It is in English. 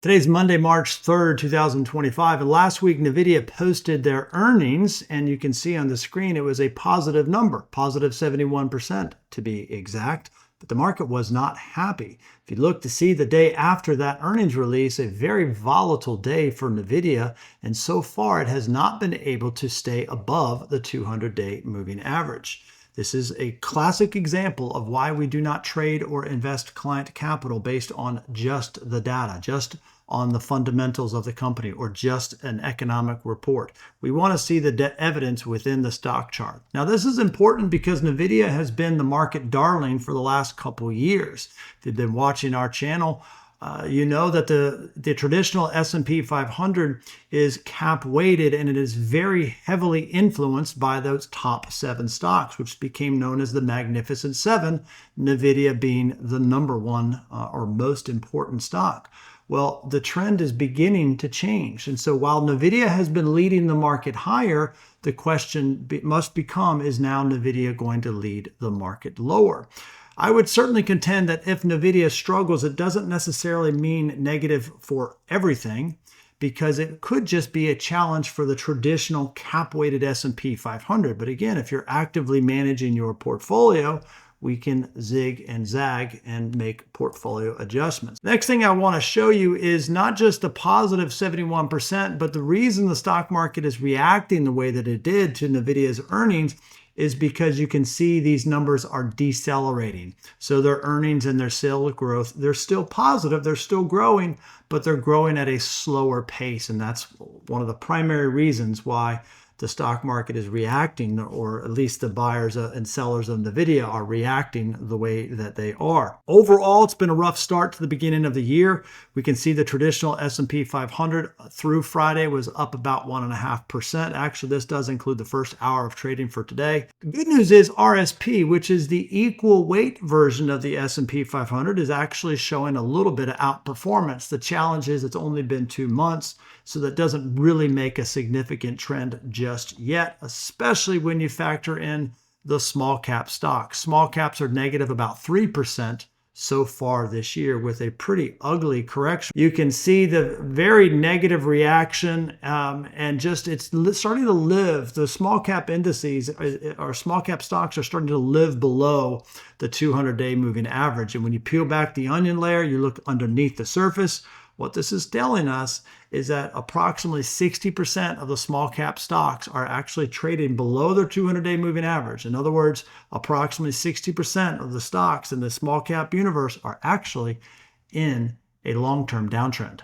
Today's Monday, March 3rd, 2025. And last week, Nvidia posted their earnings, and you can see on the screen it was a positive number, positive 71% to be exact. But the market was not happy. If you look to see the day after that earnings release, a very volatile day for Nvidia, and so far it has not been able to stay above the 200-day moving average. This is a classic example of why we do not trade or invest client capital based on just the data, just on the fundamentals of the company, or just an economic report. We want to see the evidence within the stock chart. Now, this is important because Nvidia has been the market darling for the last couple of years. If you've been watching our channel, you know that the traditional S&P 500 is cap weighted, and it is very heavily influenced by those top 7 stocks, which became known as the Magnificent Seven, Nvidia being the number one or most important stock. Well, the trend is beginning to change. And so while Nvidia has been leading the market higher, the question must become, is now Nvidia going to lead the market lower? I would certainly contend that if Nvidia struggles, it doesn't necessarily mean negative for everything, because it could just be a challenge for the traditional cap-weighted S&P 500. But again, if you're actively managing your portfolio, we can zig and zag and make portfolio adjustments. Next thing I want to show you is not just the positive 71%, but the reason the stock market is reacting the way that it did to Nvidia's earnings is because you can see these numbers are decelerating. So their earnings and their sales growth, they're still positive, they're still growing, but they're growing at a slower pace. And that's one of the primary reasons why the stock market is reacting, or at least the buyers and sellers of Nvidia are reacting the way that they are. Overall, it's been a rough start to the beginning of the year. We can see the traditional S&P 500 through Friday was up about 1.5%. Actually, this does include the first hour of trading for today. The good news is RSP, which is the equal weight version of the S&P 500, is actually showing a little bit of outperformance. The challenge is it's only been 2 months, so that doesn't really make a significant trend just yet, especially when you factor in the small cap stocks. Small caps are negative about 3% so far this year, with a pretty ugly correction. You can see the very negative reaction, and just it's starting to live. The small cap indices or small cap stocks are starting to live below the 200-day moving average. And when you peel back the onion layer, you look underneath the surface, what this is telling us is that approximately 60% of the small cap stocks are actually trading below their 200-day moving average. In other words, approximately 60% of the stocks in the small cap universe are actually in a long-term downtrend.